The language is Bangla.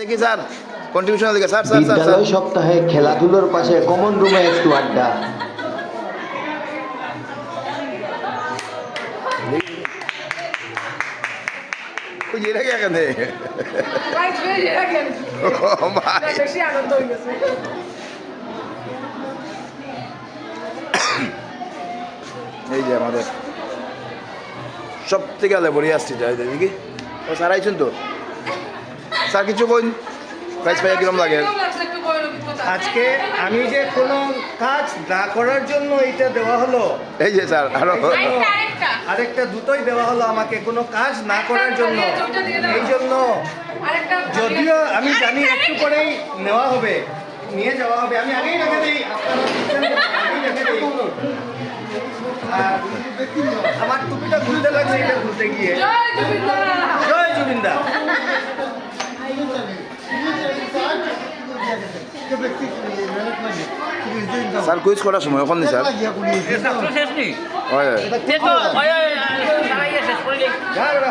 দেখি স্যার কন্ট্রিবিউশন দেখে স্যার স্যার স্যার বিদ্যালয় সপ্তাহে খেলাধুলোর পাশে কমন রুমে একটু আড্ডা। ওই যে রেখে এখানে বেশি আনন্দ হয়ে গেছে। এই যে আমাদের সব থেকে আলে বড়ি আসছি যাই দেখি ও স্যার আইছেন তো স্যার কিছু কোন প্রাইস পাইয়া কিরম লাগে আজকে আমি যে কোনো কাজ না করার জন্য এটা দেওয়া হলো, এই যে স্যার আরো আরেকটা দুটোই দেওয়া হলো আমাকে কোনো কাজ না করার জন্য। এই জন্য যদিও আমি জানি একটু করেই নেওয়া হবে, নিয়ে যাওয়া হবে, আমি আগেই রেখে দিই, আপনারা আগেই রেখে দিই। আর আমার টুপিটা খুলতে লাগছে, এটা খুলতে গিয়ে। জয় জুবিন্দা। স্যার কুইজ করার সময় ওখানে স্যার হয় যা, এরা